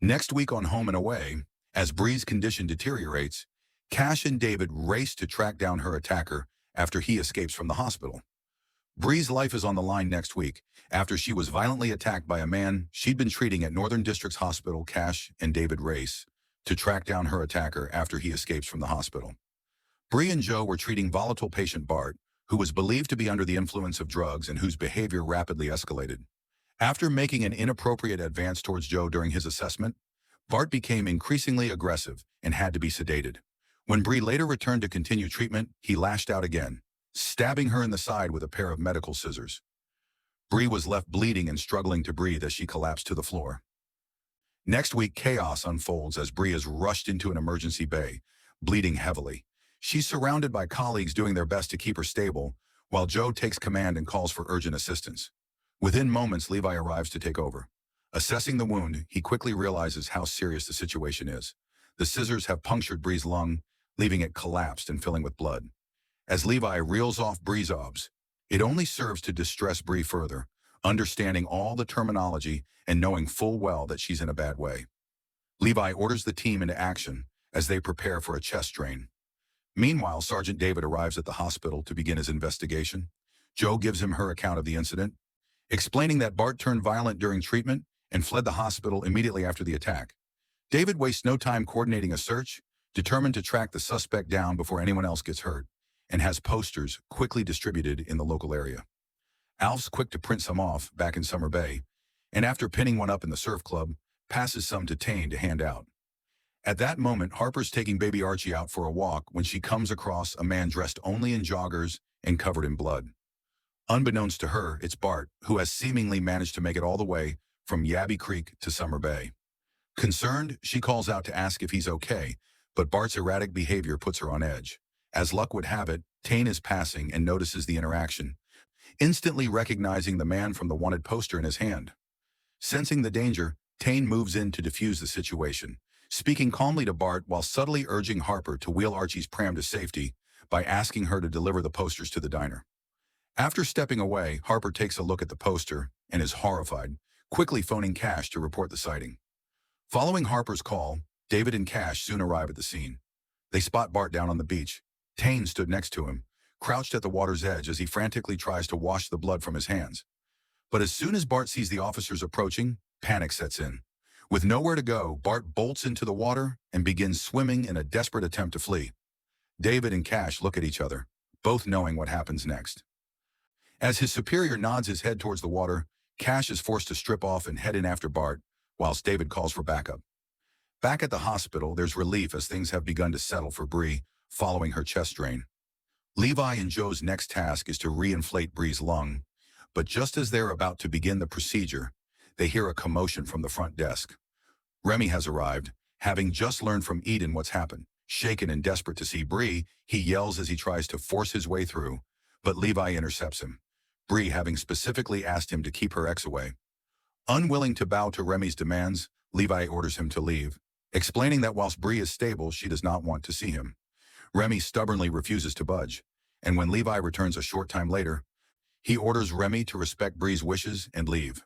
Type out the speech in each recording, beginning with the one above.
Next week on Home and Away, as Bree's condition deteriorates, Cash and David race to track down her attacker after he escapes from the hospital. Bree's life is on the line next week after she was violently attacked by a man she'd been treating at Northern District's hospital. Cash and David race to track down her attacker after he escapes from the hospital. Bree and Joe were treating volatile patient Bart, who was believed to be under the influence of drugs and whose behavior rapidly escalated. After making an inappropriate advance towards Joe during his assessment, Bart became increasingly aggressive and had to be sedated. When Bree later returned to continue treatment, he lashed out again, stabbing her in the side with a pair of medical scissors. Bree was left bleeding and struggling to breathe as she collapsed to the floor. Next week, chaos unfolds as Bree is rushed into an emergency bay, bleeding heavily. She's surrounded by colleagues doing their best to keep her stable, while Joe takes command and calls for urgent assistance. Within moments, Levi arrives to take over. Assessing the wound, he quickly realizes how serious the situation is. The scissors have punctured Bree's lung, leaving it collapsed and filling with blood. As Levi reels off Bree's obs, it only serves to distress Bree further, understanding all the terminology and knowing full well that she's in a bad way. Levi orders the team into action as they prepare for a chest drain. Meanwhile, Sergeant David arrives at the hospital to begin his investigation. Joe gives him her account of the incident, explaining that Bart turned violent during treatment and fled the hospital immediately after the attack. David wastes no time coordinating a search, determined to track the suspect down before anyone else gets hurt, and has posters quickly distributed in the local area. Alf's quick to print some off back in Summer Bay, and after pinning one up in the surf club, passes some to Tane to hand out. At that moment, Harper's taking baby Archie out for a walk when she comes across a man dressed only in joggers and covered in blood. Unbeknownst to her, it's Bart, who has seemingly managed to make it all the way from Yabby Creek to Summer Bay. Concerned, she calls out to ask if he's okay, but Bart's erratic behavior puts her on edge. As luck would have it, Tane is passing and notices the interaction, instantly recognizing the man from the wanted poster in his hand. Sensing the danger, Tane moves in to defuse the situation, speaking calmly to Bart while subtly urging Harper to wheel Archie's pram to safety by asking her to deliver the posters to the diner. After stepping away, Harper takes a look at the poster and is horrified, quickly phoning Cash to report the sighting. Following Harper's call, David and Cash soon arrive at the scene. They spot Bart down on the beach. Tane stood next to him, crouched at the water's edge as he frantically tries to wash the blood from his hands. But as soon as Bart sees the officers approaching, panic sets in. With nowhere to go, Bart bolts into the water and begins swimming in a desperate attempt to flee. David and Cash look at each other, both knowing what happens next. As his superior nods his head towards the water, Cash is forced to strip off and head in after Bart, whilst David calls for backup. Back at the hospital, there's relief as things have begun to settle for Bree following her chest drain. Levi and Joe's next task is to reinflate Bree's lung, but just as they're about to begin the procedure, they hear a commotion from the front desk. Remy has arrived, having just learned from Eden what's happened. Shaken and desperate to see Bree, he yells as he tries to force his way through, but Levi intercepts him, Bree having specifically asked him to keep her ex away. Unwilling to bow to Remy's demands, Levi orders him to leave, explaining that whilst Bree is stable, she does not want to see him. Remy stubbornly refuses to budge, and when Levi returns a short time later, he orders Remy to respect Bree's wishes and leave.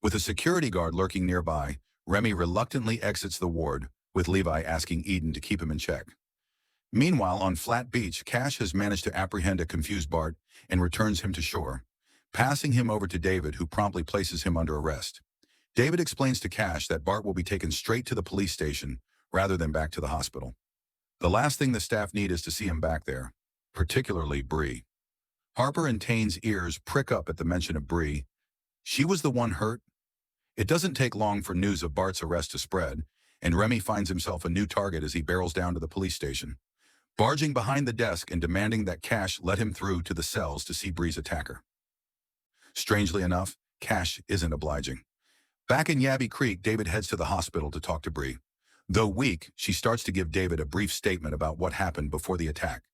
With a security guard lurking nearby, Remy reluctantly exits the ward, with Levi asking Eden to keep him in check. Meanwhile, on Flat Beach, Cash has managed to apprehend a confused Bart and returns him to shore, passing him over to David, who promptly places him under arrest. David explains to Cash that Bart will be taken straight to the police station rather than back to the hospital. The last thing the staff need is to see him back there, particularly Bree. Harper and Tane's ears prick up at the mention of Bree. She was the one hurt. It doesn't take long for news of Bart's arrest to spread, and Remy finds himself a new target as he barrels down to the police station, barging behind the desk and demanding that Cash let him through to the cells to see Bree's attacker. Strangely enough, Cash isn't obliging. Back in Yabby Creek, David heads to the hospital to talk to Bree. Though weak, she starts to give David a brief statement about what happened before the attack.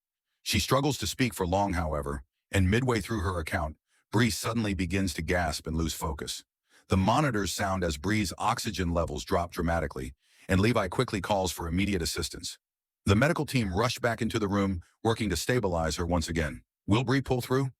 She struggles to speak for long, however, and midway through her account, Bree suddenly begins to gasp and lose focus. The monitors sound as Bree's oxygen levels drop dramatically, and Levi quickly calls for immediate assistance. The medical team rush back into the room, working to stabilize her once again. Will Bree pull through?